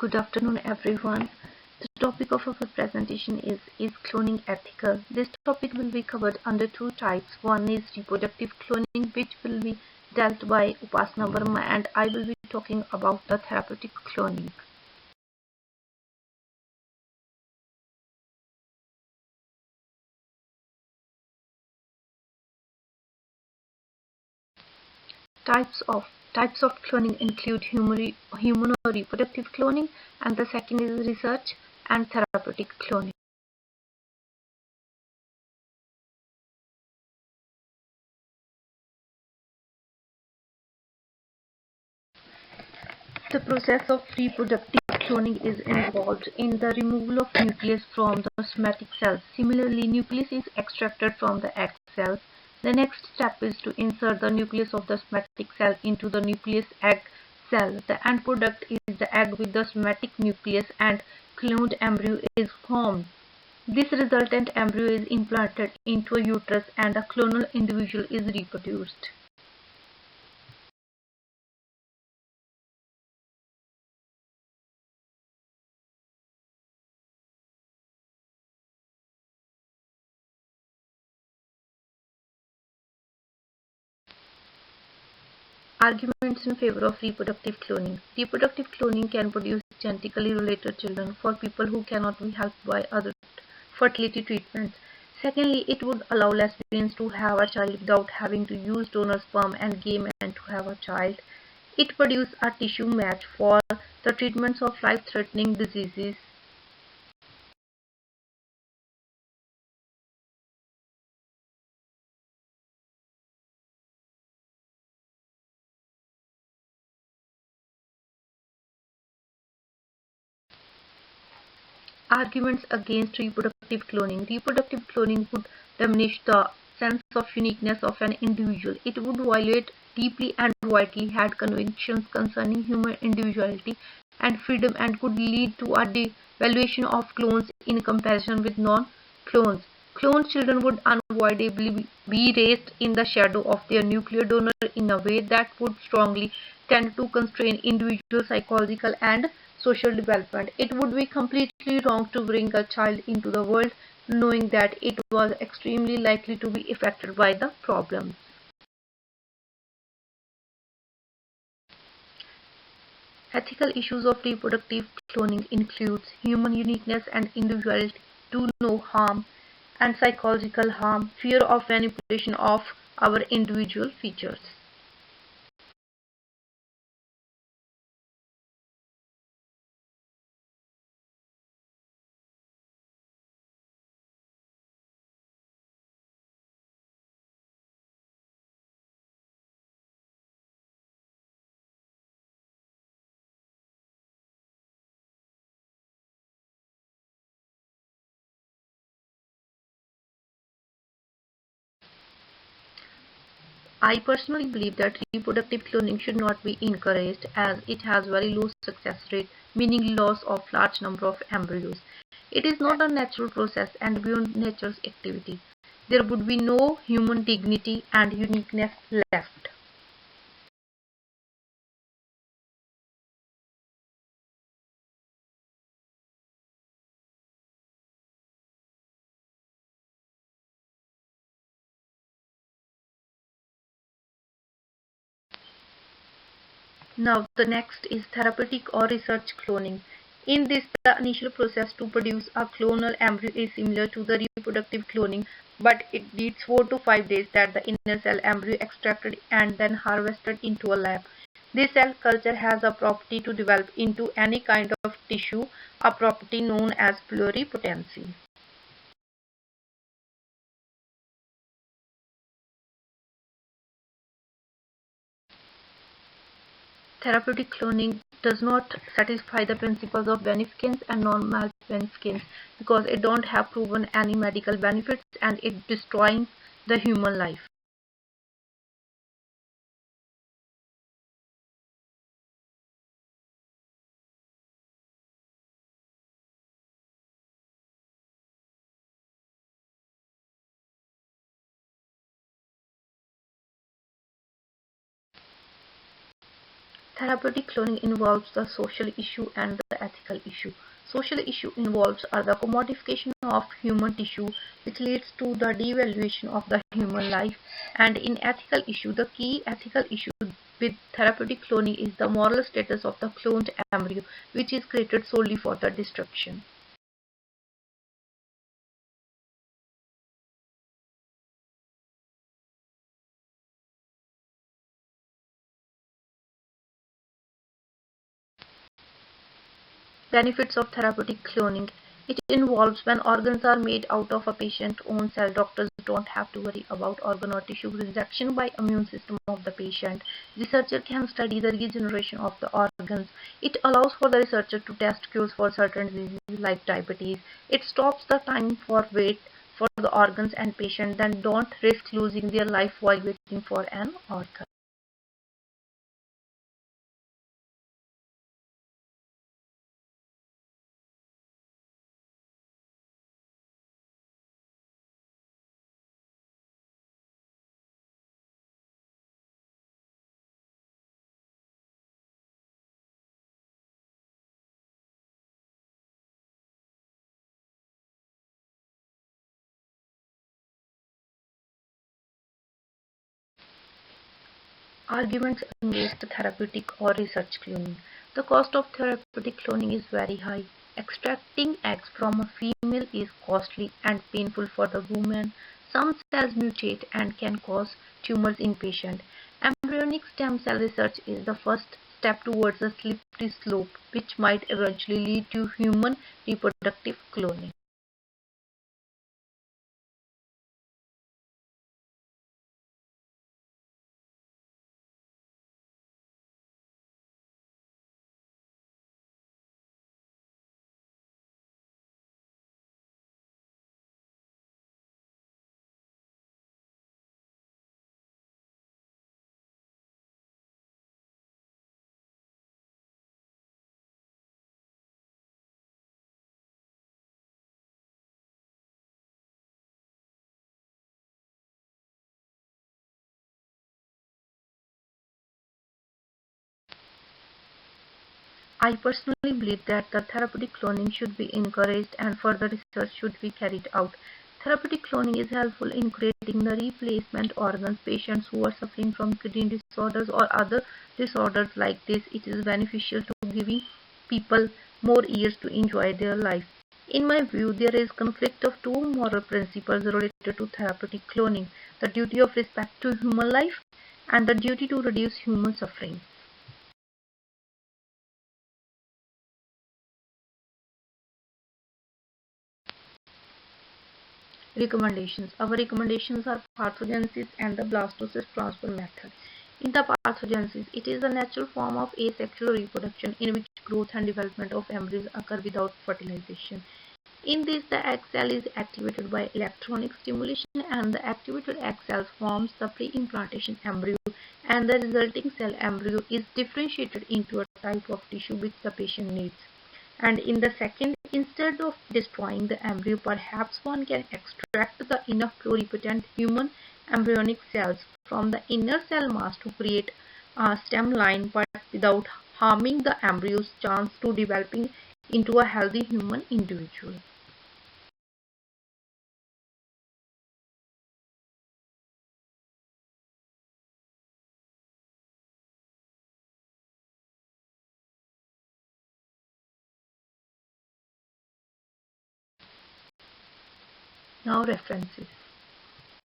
Good afternoon, everyone. The topic of our presentation is cloning ethical? This topic will be covered under two types. One is reproductive cloning, which will be dealt by Upasana Verma, and I will be talking about the therapeutic cloning. Types of types of cloning include human or reproductive cloning, and the second is research and therapeutic cloning. The process of reproductive cloning is involved in the removal of nucleus from the somatic cells. Similarly, nucleus is extracted from the egg cells. The next step is to insert the nucleus of the somatic cell into the nucleus egg cell. The end product is the egg with the somatic nucleus, and cloned embryo is formed. This resultant embryo is implanted into a uterus and a clonal individual is reproduced. Arguments in favor of reproductive cloning. Reproductive cloning can produce genetically related children for people who cannot be helped by other fertility treatments. Secondly, it would allow lesbians to have a child without having to use donor sperm and gay men to have a child. It produces a tissue match for the treatments of life-threatening diseases. Arguments against reproductive cloning. Reproductive cloning would diminish the sense of uniqueness of an individual. It would violate deeply and widely held convictions concerning human individuality and freedom and could lead to a devaluation of clones in comparison with non-clones. Cloned children would unavoidably be raised in the shadow of their nuclear donor in a way that would strongly tend to constrain individual psychological and social development. It would be completely wrong to bring a child into the world knowing that it was extremely likely to be affected by the problems. Ethical issues of reproductive cloning includes human uniqueness and individuality to no harm and psychological harm, fear of manipulation of our individual features. I personally believe that reproductive cloning should not be encouraged as it has very low success rate, meaning loss of large number of embryos. It is not a natural process and beyond nature's activity. There would be no human dignity and uniqueness left. Now the next is therapeutic or research cloning. In this, the initial process to produce a clonal embryo is similar to the reproductive cloning, but it needs 4 to 5 days that the inner cell embryo extracted and then harvested into a lab. This cell culture has a property to develop into any kind of tissue, a property known as pluripotency. Therapeutic cloning does not satisfy the principles of beneficence and non-maleficence because it don't have proven any medical benefits and it destroying the human life. Therapeutic cloning involves the social issue and the ethical issue. Social issue involves are the commodification of human tissue, which leads to the devaluation of the human life. And in ethical issue, the key ethical issue with therapeutic cloning is the moral status of the cloned embryo, which is created solely for the destruction. Benefits of therapeutic cloning. It involves when organs are made out of a patient's own cell, doctors don't have to worry about organ or tissue rejection by immune system of the patient. Researcher can study the regeneration of the organs. It allows for the researcher to test cures for certain diseases like diabetes. It stops the time for wait for the organs and patients then don't risk losing their life while waiting for an organ. Arguments against therapeutic or research cloning. The cost of therapeutic cloning is very high. Extracting eggs from a female is costly and painful for the woman. Some cells mutate and can cause tumors in patients. Embryonic stem cell research is the first step towards a slippery slope which might eventually lead to human reproductive cloning. I personally believe that the therapeutic cloning should be encouraged and further research should be carried out. Therapeutic cloning is helpful in creating the replacement organs. Patients who are suffering from kidney disorders or other disorders like this, it is beneficial to giving people more years to enjoy their life. In my view, there is conflict of two moral principles related to therapeutic cloning: the duty of respect to human life and the duty to reduce human suffering. Recommendations. Our recommendations are pathogenesis and the blastocyst transfer method. In the pathogenesis, it is a natural form of asexual reproduction in which growth and development of embryos occur without fertilization. In this, the egg cell is activated by electronic stimulation and the activated egg cell forms the pre-implantation embryo and the resulting cell embryo is differentiated into a type of tissue which the patient needs. And in the second, instead of destroying the embryo, perhaps one can extract the enough pluripotent human embryonic cells from the inner cell mass to create a stem line but without harming the embryo's chance to developing into a healthy human individual. Now references.